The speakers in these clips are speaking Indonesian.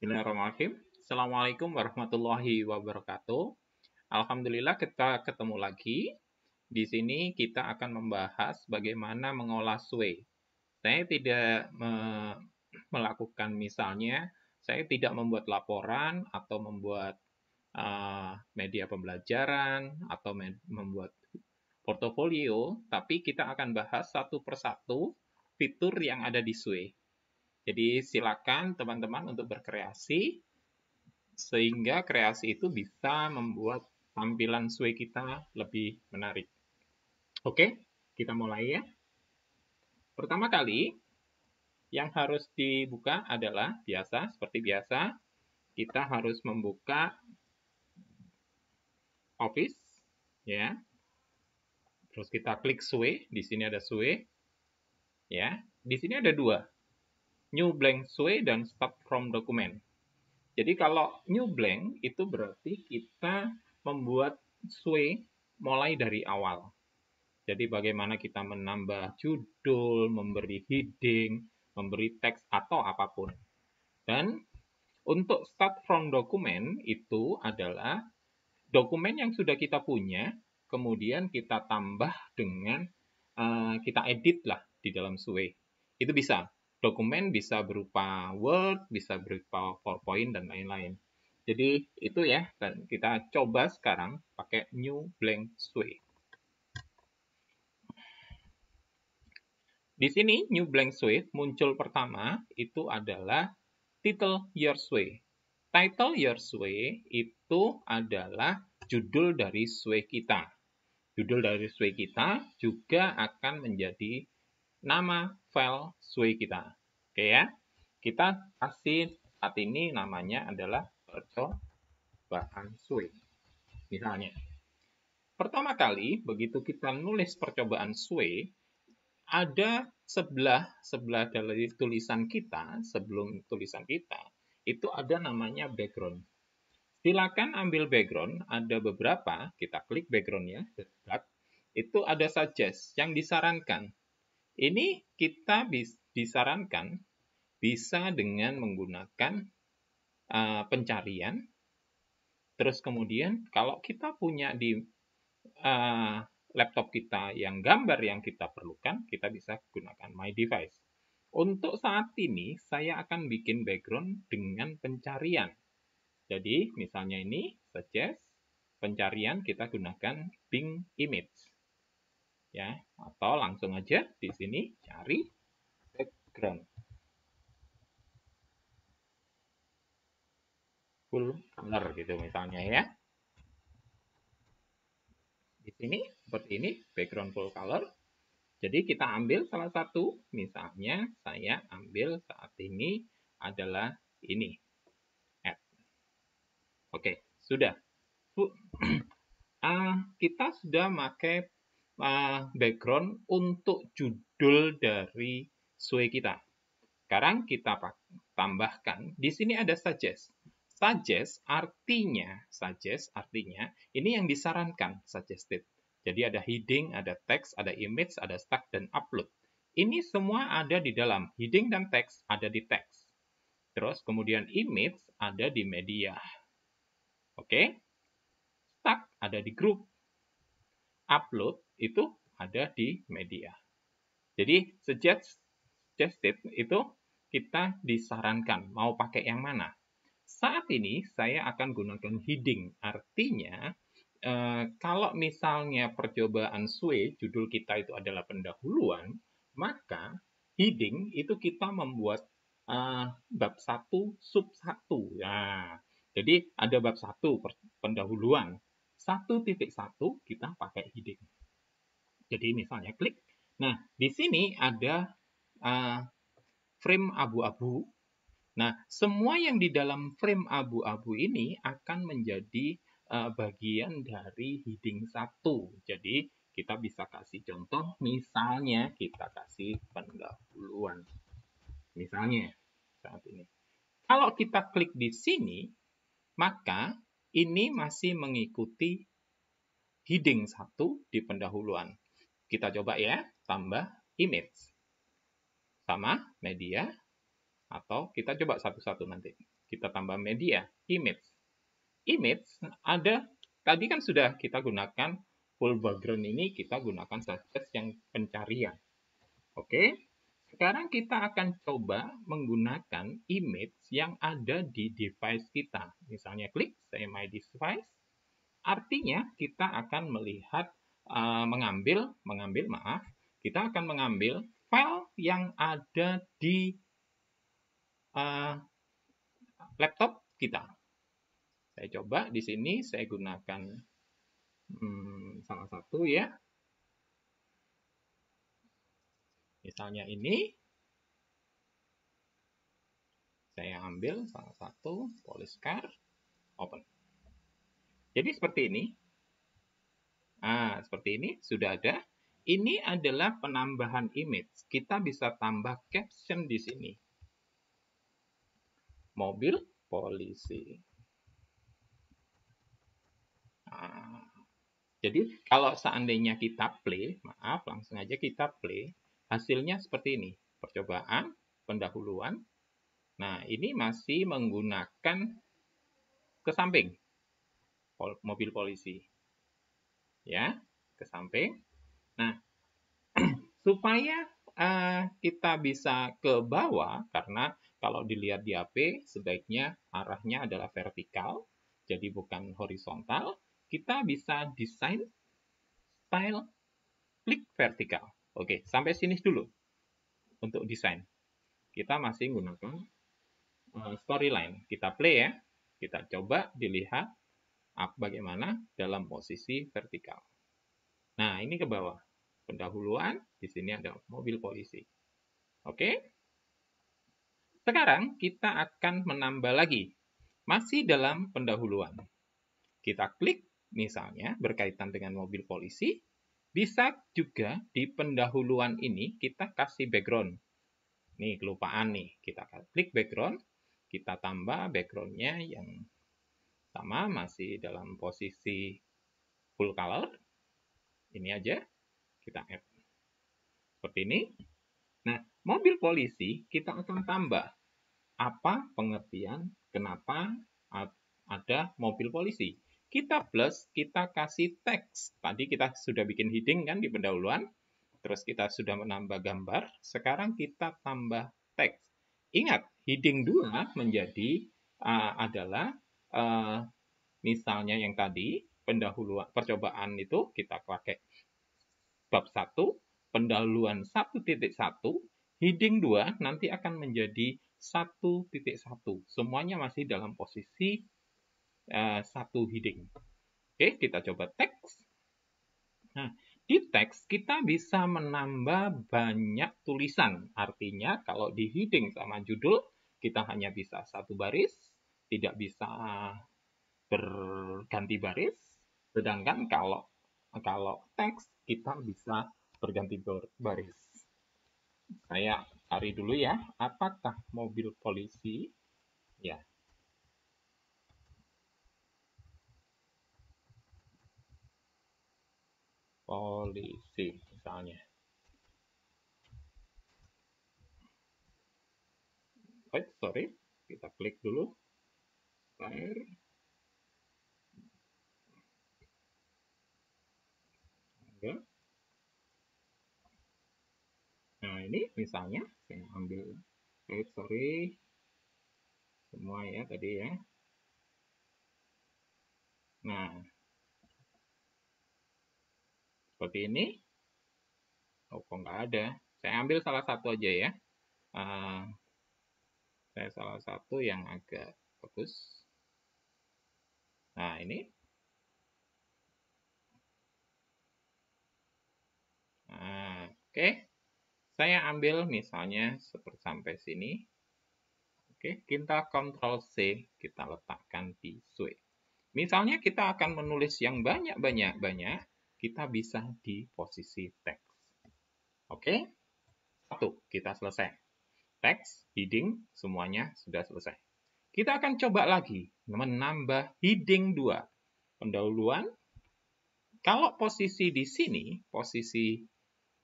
Bismillahirrahmanirrahim. Assalamualaikum warahmatullahi wabarakatuh. Alhamdulillah kita ketemu lagi. Di sini kita akan membahas bagaimana mengolah sway. Saya tidak melakukan misalnya, saya tidak membuat laporan atau membuat media pembelajaran atau membuat portofolio, tapi kita akan bahas satu persatu fitur yang ada di sway. Jadi silakan teman-teman untuk berkreasi sehingga kreasi itu bisa membuat tampilan sway kita lebih menarik. Oke, kita mulai ya. Pertama kali yang harus dibuka adalah seperti biasa, kita harus membuka Office ya. Terus kita klik sway, di sini ada sway ya. Di sini ada dua, New Blank Sway dan Start from Document. Jadi kalau new blank itu berarti kita membuat sway mulai dari awal. Jadi bagaimana kita menambah judul, memberi heading, memberi teks atau apapun. Dan untuk start from document itu adalah dokumen yang sudah kita punya, kemudian kita tambah dengan kita edit lah di dalam sway. Itu bisa. Dokumen bisa berupa Word, bisa berupa PowerPoint, dan lain-lain. Jadi itu ya, dan kita coba sekarang pakai New Blank Sway. Di sini New Blank Sway muncul pertama itu adalah Title Your Sway. Title Your Sway itu adalah judul dari sway kita. Judul dari sway kita juga akan menjadi nama file sway kita. Oke ya. Kita kasih saat ini namanya adalah percobaan sway. Misalnya, pertama kali begitu kita nulis percobaan sway, ada sebelah dari tulisan kita, sebelum tulisan kita, itu ada namanya background. Silakan ambil background, ada beberapa, kita klik background-nya, itu ada suggest yang disarankan. Ini kita disarankan bisa dengan menggunakan pencarian. Terus kemudian kalau kita punya di laptop kita yang gambar yang kita perlukan, kita bisa gunakan My Device. Untuk saat ini, saya akan bikin background dengan pencarian. Jadi, misalnya ini, suggest, pencarian kita gunakan Bing Image. Ya, atau langsung aja di sini cari background full color gitu misalnya ya. Di sini seperti ini background full color. Jadi kita ambil salah satu, misalnya saya ambil saat ini adalah ini. Add. Oke, sudah. Kita sudah pakai background untuk judul dari sway kita. Sekarang kita tambahkan, di sini ada suggest. Suggest artinya ini yang disarankan, suggested. Jadi ada heading, ada teks, ada image, ada start, dan upload. Ini semua ada di dalam. Heading dan teks ada di teks. Terus kemudian image ada di media. Oke? Start ada di grup. Upload itu ada di media. Jadi suggested itu kita disarankan mau pakai yang mana. Saat ini saya akan gunakan heading. Artinya kalau misalnya percobaan sway judul kita itu adalah pendahuluan, maka heading itu kita membuat bab 1 sub 1. Nah, jadi ada bab 1 pendahuluan. 1.1 kita pakai heading. Jadi misalnya klik. Nah, di sini ada frame abu-abu. Nah, semua yang di dalam frame abu-abu ini akan menjadi bagian dari heading 1. Jadi, kita bisa kasih contoh, misalnya kita kasih pendahuluan. Misalnya, saat ini. Kalau kita klik di sini, maka ini masih mengikuti heading 1 di pendahuluan. Kita coba ya, tambah image. Sama, media, Atau kita coba satu-satu nanti. Kita tambah media, image. Image ada, tadi kan sudah kita gunakan full background ini, kita gunakan suggest yang pencarian. Oke, sekarang kita akan coba menggunakan image yang ada di device kita. Misalnya klik Say My Device, artinya kita akan melihat, kita akan mengambil file yang ada di laptop kita. Saya coba di sini, saya gunakan salah satu ya. Misalnya ini, saya ambil salah satu, police car, open. Jadi seperti ini. Seperti ini, sudah ada. Ini adalah penambahan image. Kita bisa tambah caption di sini. Mobil polisi. Jadi kalau seandainya kita play, langsung aja kita play, hasilnya seperti ini. Percobaan, pendahuluan. Nah, ini masih menggunakan ke samping mobil polisi. Ya, ke samping. Nah, supaya kita bisa ke bawah, karena kalau dilihat di HP, sebaiknya arahnya adalah vertikal, jadi bukan horizontal. Kita bisa desain style klik vertikal. Oke, sampai sini dulu untuk desain. Kita masih menggunakan storyline. Kita play ya. Kita coba dilihat bagaimana dalam posisi vertikal. Nah, ini ke bawah. Pendahuluan, di sini ada mobil polisi. Oke. Sekarang kita akan menambah lagi. Masih dalam pendahuluan. Kita klik misalnya berkaitan dengan mobil polisi. Bisa juga di pendahuluan ini kita kasih background. Nih, kelupaan nih. Kita klik background. Kita tambah backgroundnya yang sama, masih dalam posisi full color. Ini aja. Kita add. Seperti ini. Nah, mobil polisi kita akan tambah. Apa pengertian kenapa ada mobil polisi? Kita plus, kita kasih teks. Tadi kita sudah bikin heading kan di pendahuluan. Terus kita sudah menambah gambar. Sekarang kita tambah teks. Ingat, heading 2 menjadi adalah misalnya yang tadi pendahuluan percobaan itu kita pakai bab 1, pendahuluan 1.1, heading 2 nanti akan menjadi 1.1. Semuanya masih dalam posisi satu heading. Oke, kita coba teks. Nah, di teks kita bisa menambah banyak tulisan. Artinya kalau di heading sama judul kita hanya bisa satu baris, tidak bisa berganti baris. Sedangkan kalau teks kita bisa berganti baris. Saya cari dulu ya, apakah mobil polisi? Ya. Polisi misalnya. Sorry, kita klik dulu. Fire. Ya. Nah, ini misalnya saya ambil sorry semua ya tadi ya. Nah, seperti ini. Oh, kok nggak ada? Saya ambil salah satu aja ya. Saya salah satu yang agak bagus. Nah, ini. Nah, oke. Saya ambil misalnya seperti sampai sini. Oke, kita Ctrl C, kita letakkan di switch. Misalnya kita akan menulis yang banyak, kita bisa di posisi teks. Oke, satu, kita selesai. Teks, heading, semuanya sudah selesai. Kita akan coba lagi menambah heading 2. Pendahuluan, kalau posisi di sini, posisi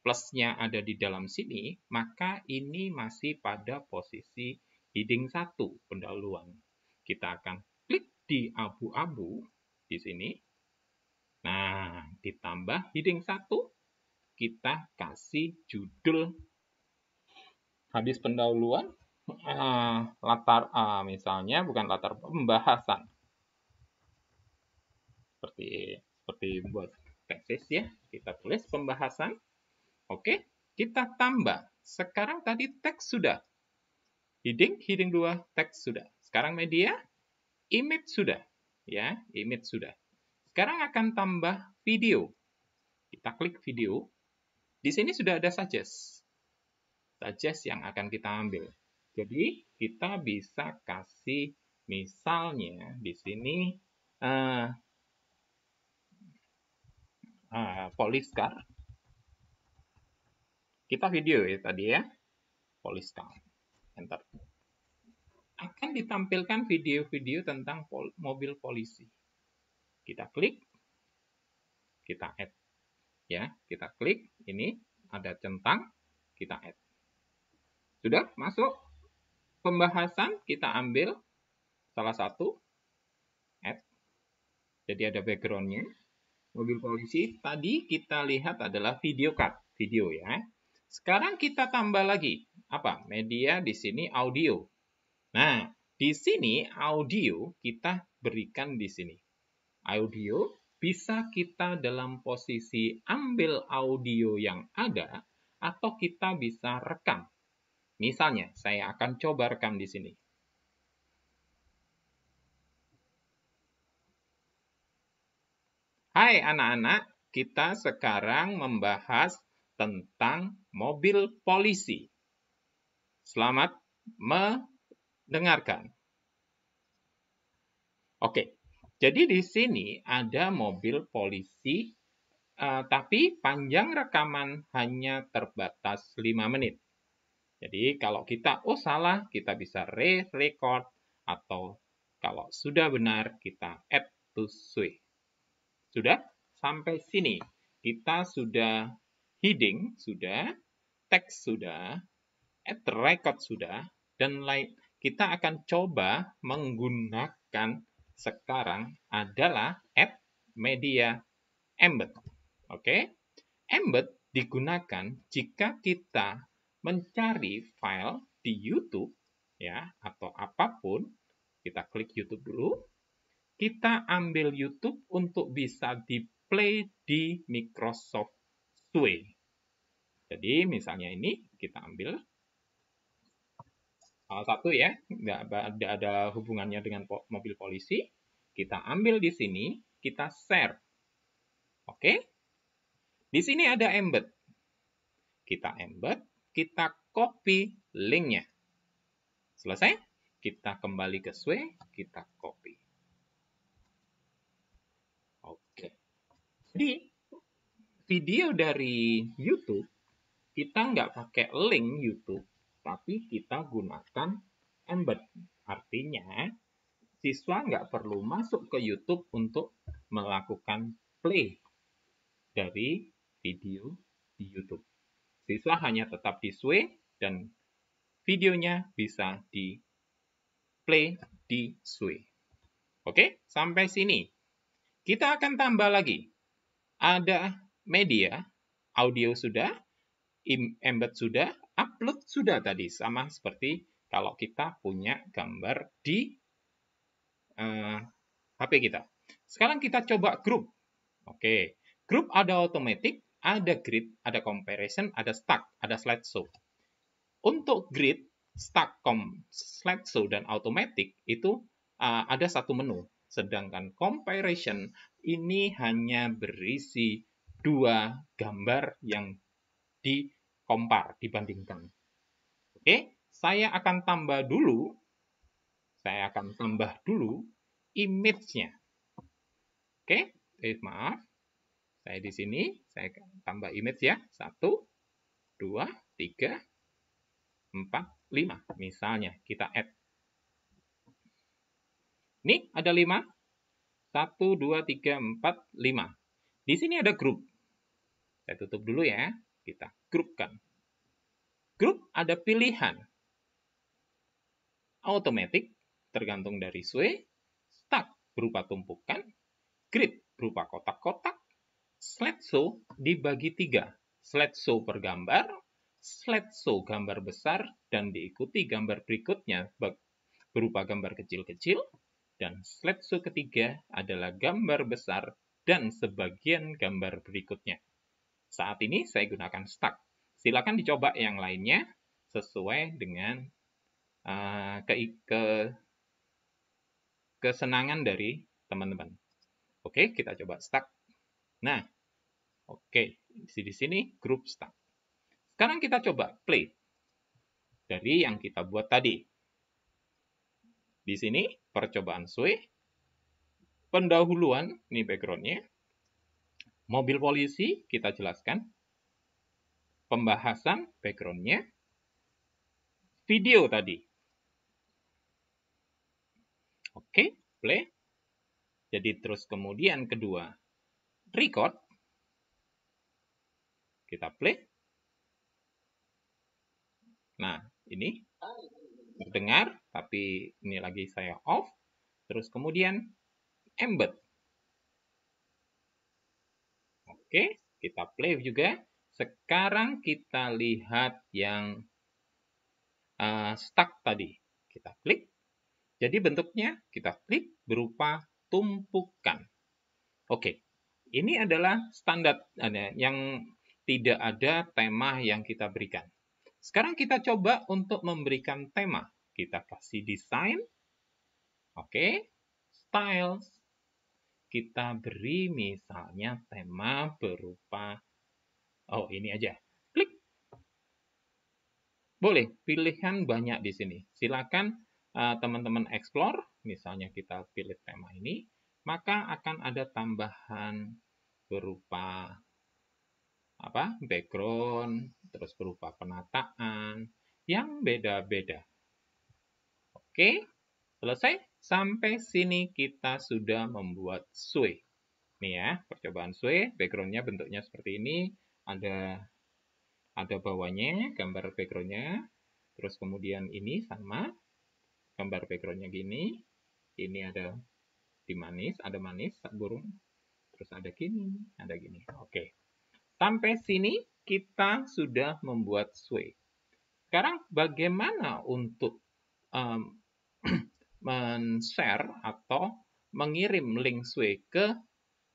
plusnya ada di dalam sini, maka ini masih pada posisi heading 1 pendahuluan. Kita akan klik di abu-abu di sini. Nah, ditambah heading 1, kita kasih judul habis pendahuluan latar misalnya bukan latar pembahasan. Seperti buat tesis ya, kita tulis pembahasan. Oke, kita tambah. Sekarang tadi teks sudah. Heading 2, teks sudah. Sekarang media, image sudah. Ya, image sudah. Sekarang akan tambah video. Kita klik video. Di sini sudah ada suggest. Suggest yang akan kita ambil. Jadi, kita bisa kasih misalnya di sini police car. Kita video ya tadi ya. Police car. Enter. Akan ditampilkan video-video tentang mobil polisi. Kita klik, kita add. Ya, kita klik, ini ada centang, kita add. Sudah masuk pembahasan, kita ambil salah satu, add. Jadi ada background-nya. Mobil polisi tadi kita lihat adalah video cut, video ya. Sekarang kita tambah lagi apa? Media di sini audio. Nah, di sini audio kita berikan di sini. Audio bisa kita dalam posisi ambil audio yang ada atau kita bisa rekam. Misalnya, saya akan coba rekam di sini. Hai anak-anak, kita sekarang membahas tentang mobil polisi. Selamat mendengarkan. Oke, jadi di sini ada mobil polisi, tapi panjang rekaman hanya terbatas 5 menit. Jadi kalau kita, salah, kita bisa re-record, atau kalau sudah benar, kita add to sway. Sudah? Sampai sini. Kita sudah heading, sudah, teks sudah, add record sudah, dan kita akan coba menggunakan sekarang adalah add media embed. Oke? Embed digunakan jika kita mencari file di YouTube ya atau apapun. Kita klik YouTube dulu. Kita ambil YouTube untuk bisa di-play di Microsoft Sway. Jadi misalnya ini kita ambil salah satu ya, nggak ada hubungannya dengan mobil polisi. Kita ambil di sini, kita share. Oke? Di sini ada embed. Kita embed, kita copy linknya. Selesai? Kita kembali ke Sway, kita copy. Oke. Jadi, video dari YouTube, kita nggak pakai link YouTube, tapi kita gunakan embed. Artinya, siswa nggak perlu masuk ke YouTube untuk melakukan play dari video di YouTube. Siswa hanya tetap di Sway dan videonya bisa di play di Sway. Oke, sampai sini. Kita akan tambah lagi. Ada media, audio sudah, embed sudah, upload sudah tadi. Sama seperti kalau kita punya gambar di HP kita. Sekarang kita coba group. Oke, group ada automatic, ada grid, ada comparison, ada stack, ada slideshow. Untuk grid, stack, slideshow, dan automatic itu ada satu menu. Sedangkan comparison ini hanya berisi 2 gambar yang dibandingkan. Oke, saya akan tambah dulu image-nya. Oke, maaf. Saya di sini, saya tambah image ya. 1, 2, 3, 4, 5. Misalnya, kita add. Ini ada 5. 1, 2, 3, 4, 5. Di sini ada grup. Saya tutup dulu ya. Kita grupkan. Grup ada pilihan. automatic tergantung dari sway, stack berupa tumpukan, grid berupa kotak-kotak, slideshow dibagi 3. Slideshow per gambar, slideshow gambar besar, dan diikuti gambar berikutnya berupa gambar kecil-kecil, dan slideshow ketiga adalah gambar besar dan sebagian gambar berikutnya. Saat ini saya gunakan stack. Silakan dicoba yang lainnya sesuai dengan kesenangan dari teman-teman. Oke, kita coba stack. Nah, oke, di sini grup stack. Sekarang kita coba play dari yang kita buat tadi. Di sini percobaan sway, pendahuluan, ini background-nya, mobil polisi kita jelaskan, pembahasan background-nya, video tadi. Oke, play. Jadi terus kemudian kedua, record. Kita play. Nah, ini terdengar, tapi ini lagi saya off. Terus kemudian embed. Oke, kita play juga. Sekarang kita lihat yang stack tadi. Kita klik. Jadi bentuknya kita klik berupa tumpukan. Oke, ini adalah standar yang tidak ada tema yang kita berikan. Sekarang kita coba untuk memberikan tema. Kita kasih desain. Oke, styles. Kita beri misalnya tema berupa, oh ini aja, klik. Boleh, pilihan banyak di sini. Silakan teman-teman explore, misalnya kita pilih tema ini, maka akan ada tambahan berupa background, terus berupa penataan yang beda-beda. Oke, selesai. Sampai sini kita sudah membuat sway. Nih ya, percobaan sway, background-nya bentuknya seperti ini, ada bawahnya, gambar background-nya, terus kemudian ini sama, gambar background-nya gini, ini ada ada manis, burung, terus ada gini, Oke, sampai sini kita sudah membuat sway. Sekarang bagaimana untuk men-share atau mengirim link sway ke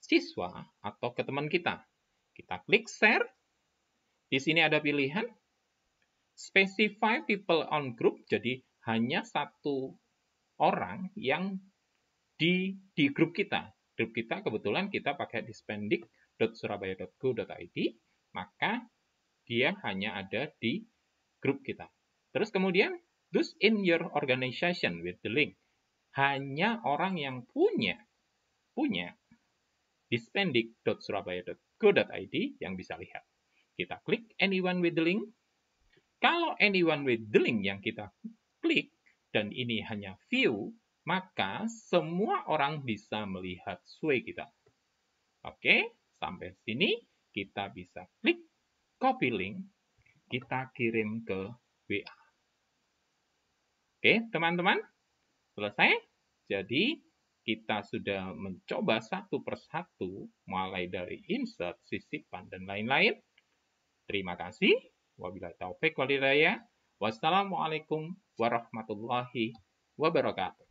siswa atau ke teman kita? Kita klik share. Di sini ada pilihan specify people on group, jadi hanya satu orang yang di grup kita. Grup kita kebetulan kita pakai dispendik.surabaya.go.id, maka dia hanya ada di grup kita. Terus kemudian, those in your organization with the link. Hanya orang yang punya dispendik.surabaya.go.id yang bisa lihat. Kita klik anyone with the link. Kalau anyone with the link yang kita klik, dan ini hanya view, maka semua orang bisa melihat sway kita. Oke, sampai sini kita bisa klik copy link, kita kirim ke WA. Oke, teman-teman, selesai. Jadi, kita sudah mencoba satu persatu, mulai dari insert, sisipan, dan lain-lain. Terima kasih. Wabillahi taufik wal hidayah. Wassalamualaikum warahmatullahi wabarakatuh.